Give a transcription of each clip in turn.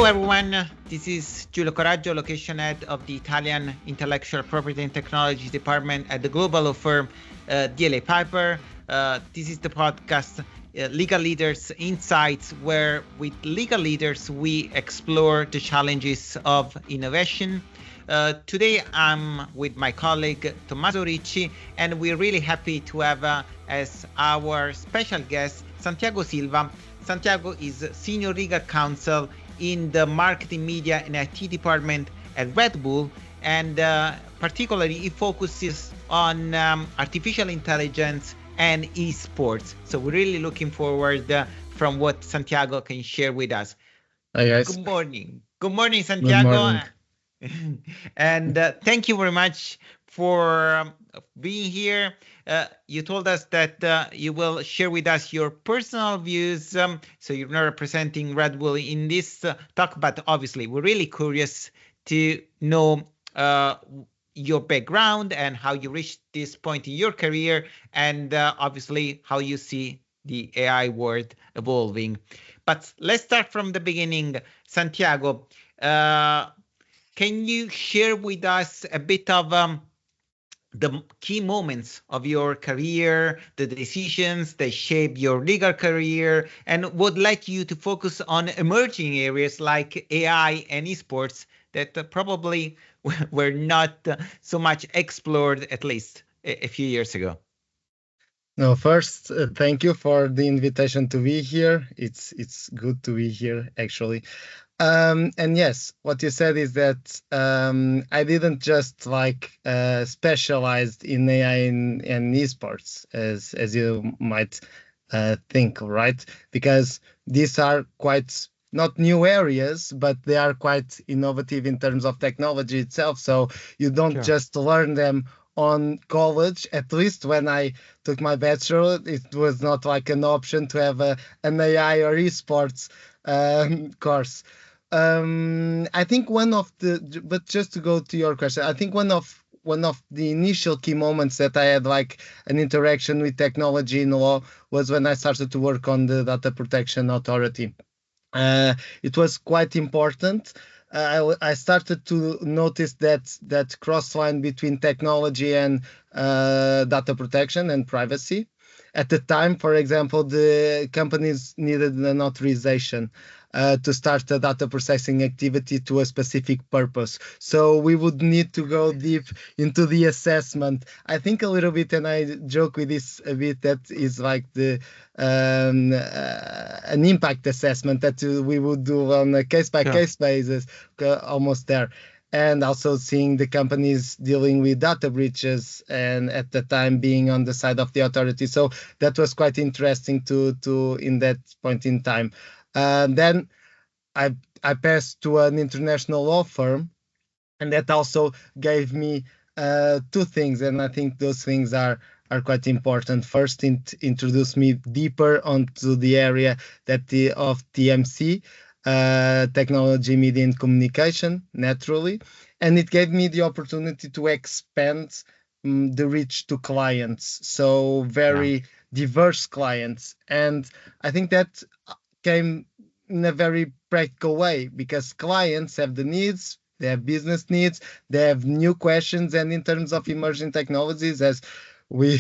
Hello everyone, this is Giulio Coraggio, location head of the Italian Intellectual Property and Technology Department at the global law firm DLA Piper. This is the podcast Legal Leaders Insights, where with legal leaders we explore the challenges of innovation. Today I'm with my colleague Tommaso Ricci, and we're really happy to have as our special guest Santiago Silva. Santiago is Senior Legal Counsel in the Marketing, Media and IT department at Red Bull, and particularly he focuses on artificial intelligence and esports. So we're really looking forward from what Santiago can share with us. Hi guys. Good morning. Good morning, Santiago. Good morning. And thank you very much for being here. You told us that you will share with us your personal views. So you're not representing Red Bull in this talk, but obviously we're really curious to know your background and how you reached this point in your career, and obviously how you see the AI world evolving. But let's start from the beginning. Santiago, can you share with us a bit of the key moments of your career, the decisions that shape your legal career, and what led you to focus on emerging areas like AI and esports that probably were not so much explored, at least a few years ago? No, first, thank you for the invitation to be here. It's good to be here, actually. And yes, what you said is that I didn't just specialized in AI and esports, as you might think, right? Because these are quite not new areas, but they are quite innovative in terms of technology itself. So you don't just learn them on college. At least when I took my bachelor, it was not like an option to have an AI or esports course. I think but just to go to your question, I think one of the initial key moments that I had like an interaction with technology in law was when I started to work on the Data Protection Authority. It was quite important. I started to notice that cross line between technology and data protection and privacy. At the time, for example, the companies needed an authorization to start a data processing activity to a specific purpose. So we would need to go deep into the assessment. I think a little bit, and I joke with this a bit, that is like the an impact assessment that we would do on a case-by-case basis, almost there. And also seeing the companies dealing with data breaches, and at the time being on the side of the authority. So that was quite interesting to in that point in time. Then I passed to an international law firm, and that also gave me two things, and I think those things are quite important. First, introduced me deeper onto the area of TMC, technology, media and communication, naturally, and it gave me the opportunity to expand the reach to clients, so very diverse clients. And I think that came in a very practical way, because clients have the needs, they have business needs, they have new questions, and in terms of emerging technologies, as we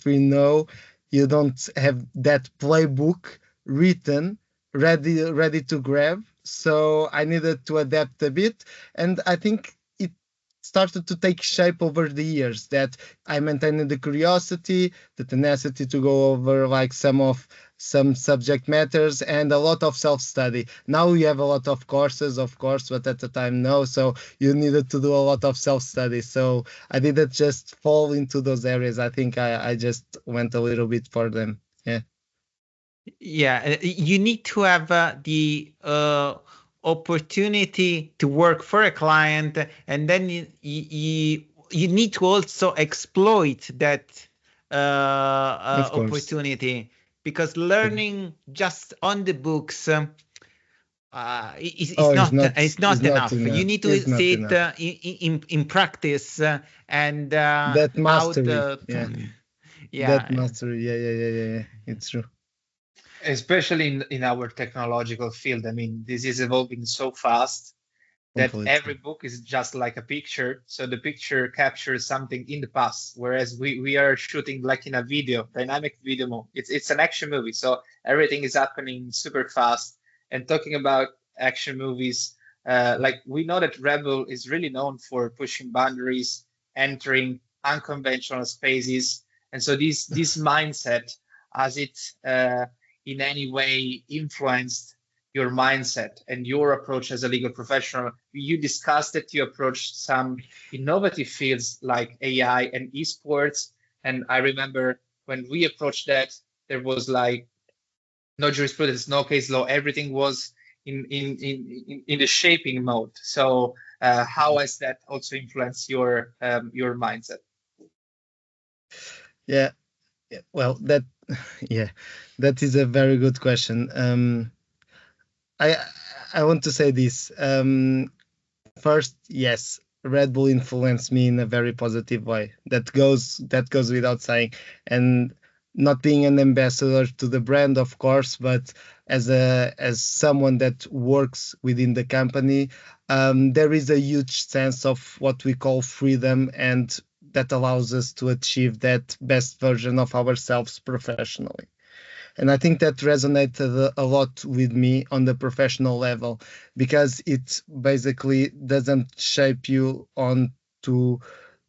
know, you don't have that playbook written ready to grab. So I needed to adapt a bit, and I think it started to take shape over the years, that I maintained the curiosity, the tenacity to go over like some subject matters, and a lot of self-study. Now you have a lot of courses, of course, but at the time, no. So you needed to do a lot of self-study. So I didn't just fall into those areas. I think I just went a little bit for them. Yeah, you need to have the opportunity to work for a client, and then you need to also exploit that opportunity, because learning just on the books it's not enough. You need to see it in practice, and that mastery. how That mastery. Yeah. It's true. especially in our technological field. I mean, this is evolving so fast that every book is just like a picture. So the picture captures something in the past, whereas we are shooting like in a video, dynamic video mode. It's an action movie, so everything is happening super fast. And talking about action movies, like we know that Red Bull is really known for pushing boundaries, entering unconventional spaces, and so this mindset, has it in any way influenced your mindset and your approach as a legal professional? You discussed that you approached some innovative fields like AI and esports. And I remember when we approached that, there was like no jurisprudence, no case law. Everything was in the shaping mode. So how has that also influenced your mindset? Yeah, well, that yeah, that is a very good question. I I want to say this. First, yes, Red Bull influenced me in a very positive way. That goes without saying, and not being an ambassador to the brand, of course, but as someone that works within the company, there is a huge sense of what we call freedom, and that allows us to achieve that best version of ourselves professionally. And I think that resonated a lot with me on the professional level, because it basically doesn't shape you on to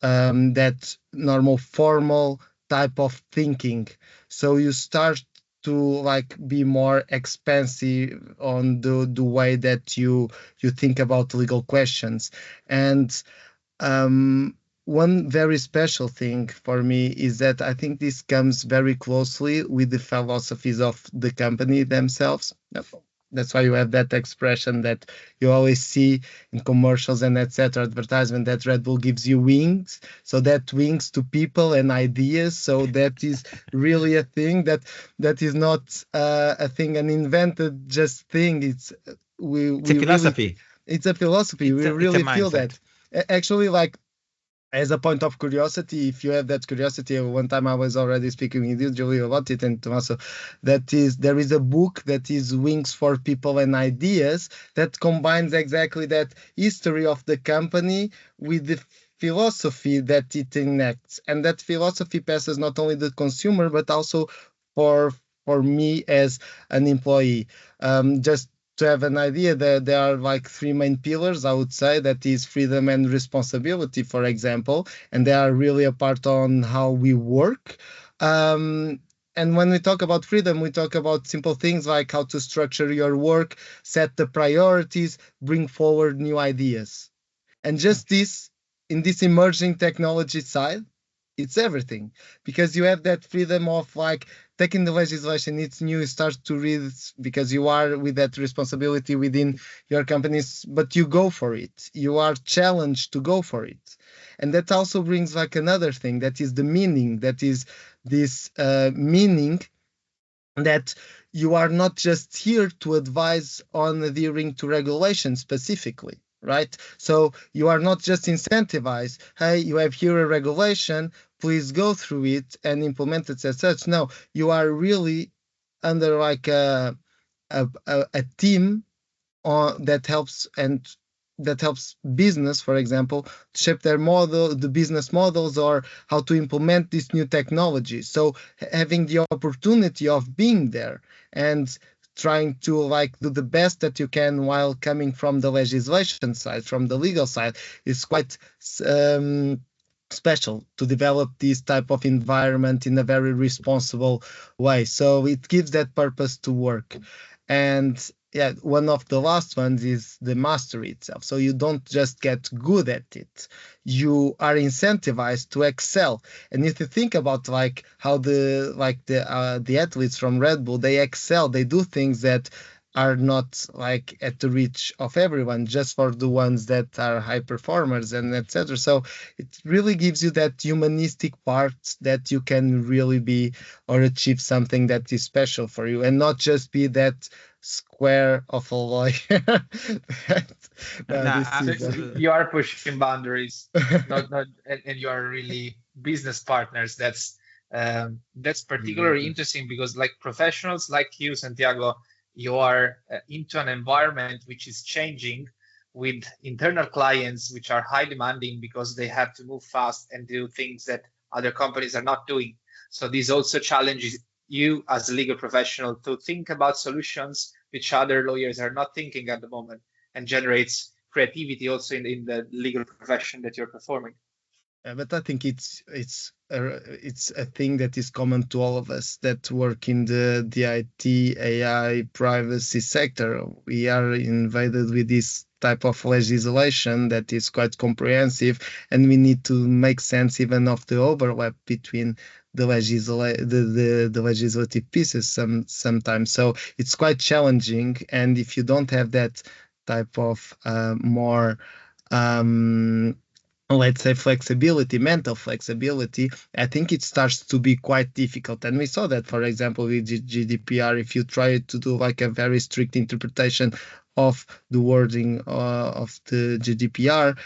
that normal formal type of thinking. So you start to like be more expansive on the way that you think about legal questions. And one very special thing for me is that I think this comes very closely with the philosophies of the company themselves. That's why you have that expression that you always see in commercials and etc. advertisement, that Red Bull gives you wings. So that wings to people and ideas. So that is really a thing that is not a thing, an invented just thing. It's a philosophy. Really, it's a philosophy. We really feel that. Actually, like, as a point of curiosity, if you have that curiosity, one time I was already speaking with you, Giulio, about it, and Tommaso, there is a book that is Wings for People and Ideas that combines exactly that history of the company with the philosophy that it enacts. And that philosophy passes not only the consumer, but also for me as an employee. Just to have an idea, there are like three main pillars, I would say, that is freedom and responsibility, for example, and they are really a part on how we work. And when we talk about freedom, we talk about simple things like how to structure your work, set the priorities, bring forward new ideas. And just this, in this emerging technology side, it's everything, because you have that freedom of like taking the legislation, it's new, you start to read because you are with that responsibility within your companies, but you go for it, you are challenged to go for it. And that also brings like another thing, that is the meaning, that is this meaning that you are not just here to advise on adhering to regulation specifically, right? So you are not just incentivized, hey, you have here a regulation, please go through it and implement it as such. No, you are really under like a team that helps, and that helps business, for example, to shape their model, the business models, or how to implement this new technology. So having the opportunity of being there and trying to like do the best that you can while coming from the legislation side, from the legal side, is quite special to develop this type of environment in a very responsible way. So it gives that purpose to work. And yeah, one of the last ones is the mastery itself. So you don't just get good at it, you are incentivized to excel. And if you think about like how the athletes from Red Bull, they excel, they do things that are not like at the reach of everyone, just for the ones that are high performers and etc. So it really gives you that humanistic part that you can really be or achieve something that is special for you, and not just be that square of a lawyer. You are pushing boundaries, not and you are really business partners. That's That's particularly interesting because like professionals like you, Santiago, you are into an environment which is changing with internal clients which are high demanding because they have to move fast and do things that other companies are not doing. So this also challenges you as a legal professional to think about solutions which other lawyers are not thinking at the moment, and generates creativity also in the legal profession that you're performing. But I think it's a thing that is common to all of us that work in the IT, AI, privacy sector. We are invaded with this type of legislation that is quite comprehensive, and we need to make sense even of the overlap between the legislative pieces sometimes. So it's quite challenging, and if you don't have that type of more let's say flexibility, mental flexibility, I think it starts to be quite difficult. And we saw that, for example, with GDPR. If you try to do like a very strict interpretation of the wording of the GDPR,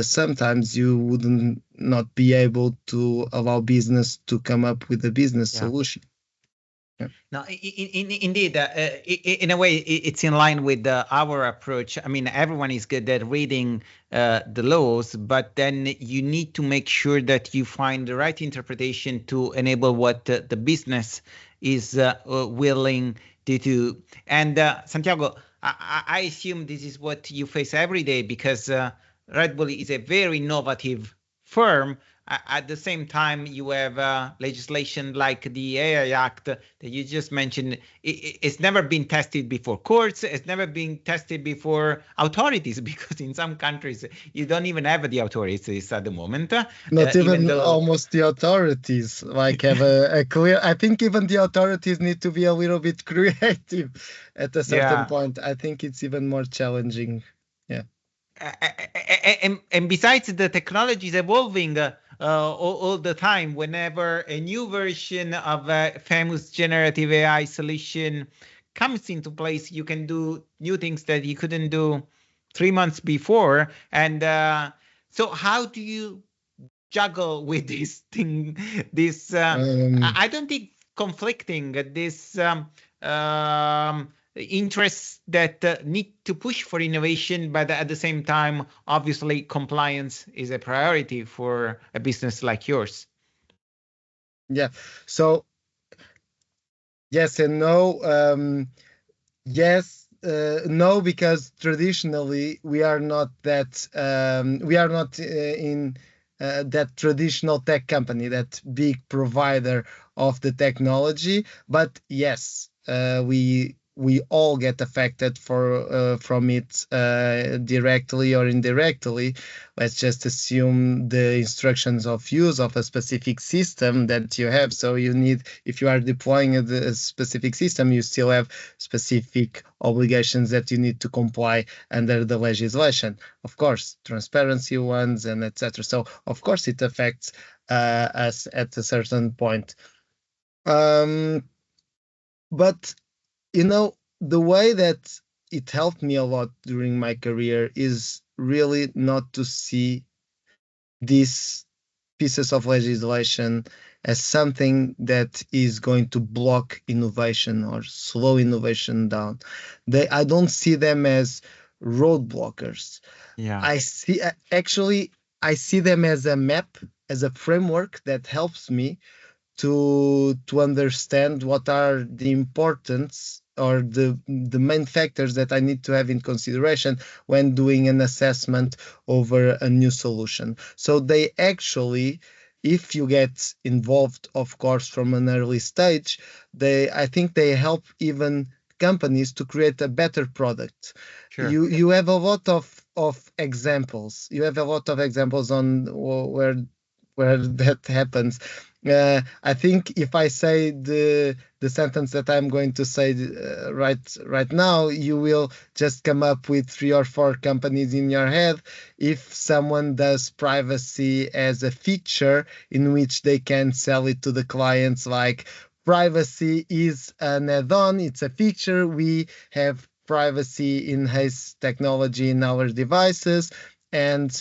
sometimes you wouldn't not be able to allow business to come up with a business solution. Yeah. No, indeed, in a way, it's in line with our approach. I mean, everyone is good at reading the laws, but then you need to make sure that you find the right interpretation to enable what the business is willing to do. And Santiago, I assume this is what you face every day, because Red Bull is a very innovative firm. At the same time, you have legislation like the AI Act that you just mentioned. It's never been tested before courts. It's never been tested before authorities, because in some countries you don't even have the authorities at the moment. Not even almost the authorities like have a clear. I think even the authorities need to be a little bit creative at a certain point. I think it's even more challenging. Yeah. And besides, the technology is evolving all the time. Whenever a new version of a famous generative AI solution comes into place, you can do new things that you couldn't do 3 months before. And so how do you juggle with this thing, this I don't think conflicting, this interests that need to push for innovation, but at the same time, obviously, compliance is a priority for a business like yours. Yeah. So yes and no. Yes, no, because traditionally we are not that in that traditional tech company, that big provider of the technology. But yes, we all get affected from it directly or indirectly. Let's just assume the instructions of use of a specific system that you have. So you need, if you are deploying a specific system, you still have specific obligations that you need to comply under the legislation. Of course, transparency ones and etc. So of course it affects us at a certain point. But the way that it helped me a lot during my career is really not to see these pieces of legislation as something that is going to block innovation or slow innovation down. I don't see them as roadblockers. Yeah. I see them as a map, as a framework that helps me to understand what are the importance or the main factors that I need to have in consideration when doing an assessment over a new solution. So they actually, if you get involved, of course, from an early stage, I think they help even companies to create a better product. Sure. You have a lot of examples. You have a lot of examples on where that happens. I think if I say the sentence that I'm going to say right now, you will just come up with 3 or 4 companies in your head. If someone does privacy as a feature in which they can sell it to the clients, like privacy is an add-on, it's a feature. We have privacy enhanced technology in our devices, and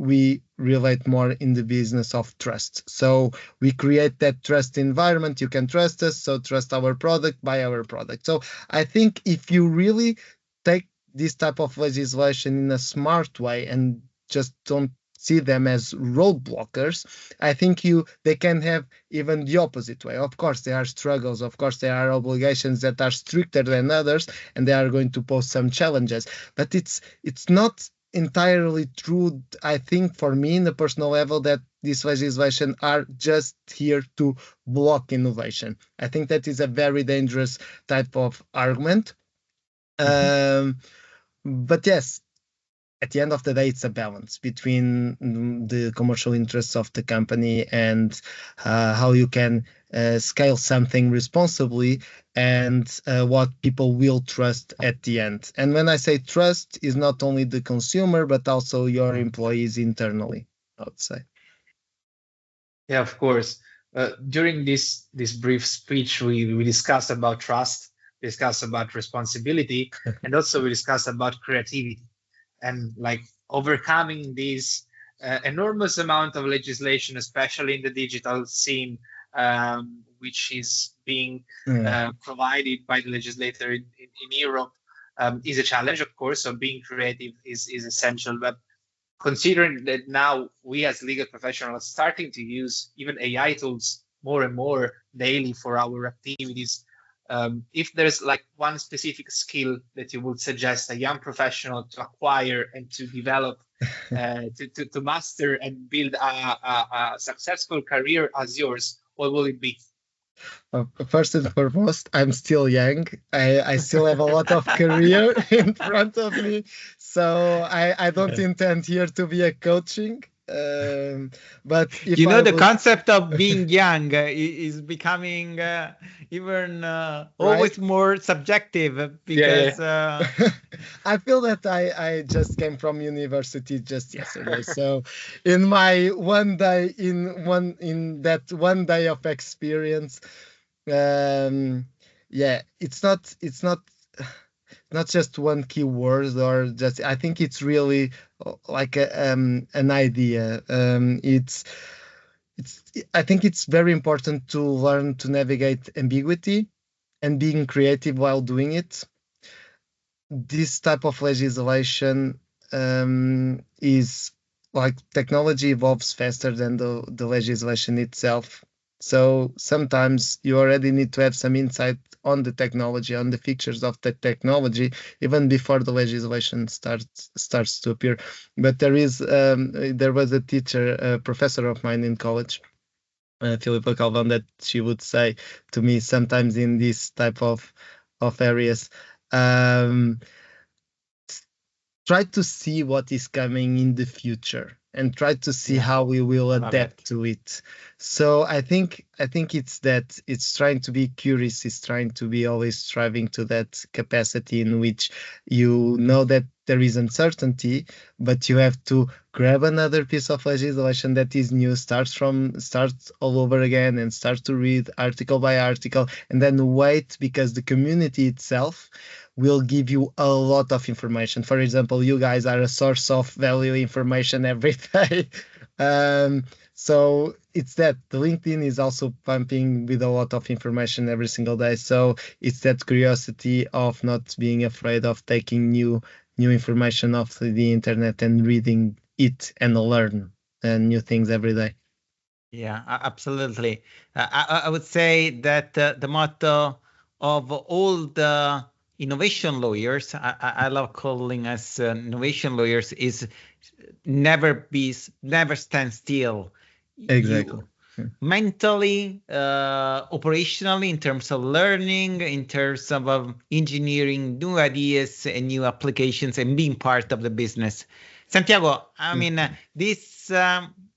we relate more in the business of trust. So we create that trust environment. You can trust us, so trust our product, buy our product. So I think if you really take this type of legislation in a smart way and just don't see them as roadblockers, I think they can have even the opposite way. Of course, there are struggles. Of course, there are obligations that are stricter than others, and they are going to pose some challenges. But it's not entirely true, I think, for me in the personal level, that this legislation are just here to block innovation. I think that is a very dangerous type of argument. But yes, at the end of the day, it's a balance between the commercial interests of the company and how you can scale something responsibly and what people will trust at the end. And when I say trust, is not only the consumer, but also your employees internally, I would say. Yeah, of course. During this brief speech, we discussed about trust, discussed about responsibility, and also we discussed about creativity. And like overcoming this enormous amount of legislation, especially in the digital scene, which is being provided by the legislator in Europe, is a challenge, of course. So being creative is essential. But considering that now we as legal professionals are starting to use even AI tools more and more daily for our activities, if there's like one specific skill that you would suggest a young professional to acquire and to develop, to master and build a successful career as yours, what will it be? First and foremost, I'm still young. I still have a lot of career in front of me. So I don't intend here to be a coaching. But if the concept of being young is becoming even always more subjective, because I feel that I just came from university just yesterday. So in my one day, in that one day of experience, it's not just one keyword, or just, I think it's really like an idea. I think it's very important to learn to navigate ambiguity and being creative while doing it. This type of legislation is like, technology evolves faster than the legislation itself. So sometimes you already need to have some insight on the technology, on the features of the technology, even before the legislation starts to appear. But there was a teacher, a professor of mine in college, Filipa Calvão, that she would say to me sometimes in this type of areas, try to see what is coming in the future and try to see how we will adapt to it. So I think it's that, it's trying to be curious, it's trying to be always striving to that capacity in which you know that there is uncertainty, but you have to grab another piece of legislation that is new, start all over again and start to read article by article, and then wait, because the community itself will give you a lot of information. For example, you guys are a source of value information every day. So it's that the LinkedIn is also pumping with a lot of information every single day. So it's that curiosity of not being afraid of taking new information off the internet and reading it and learn new things every day. Yeah, absolutely. I would say that the motto of all the innovation lawyers, I love calling us innovation lawyers, is never stand still. Exactly. Mentally, operationally, in terms of learning, in terms of engineering new ideas and new applications, and being part of the business. Santiago, I mean, this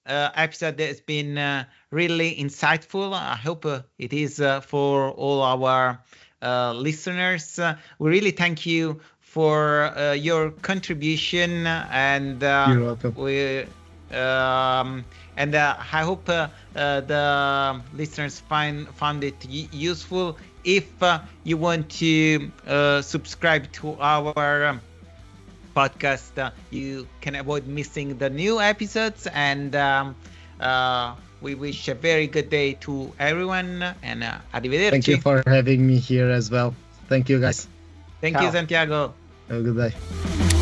episode has been really insightful. I hope it is for all our listeners. We really thank you for your contribution, and you're welcome. I hope the listeners found it useful. If you want to subscribe to our podcast, you can avoid missing the new episodes. And we wish a very good day to everyone, and arrivederci. Thank you for having me here as well. Thank you, guys. Thank you, Santiago. Have a good day.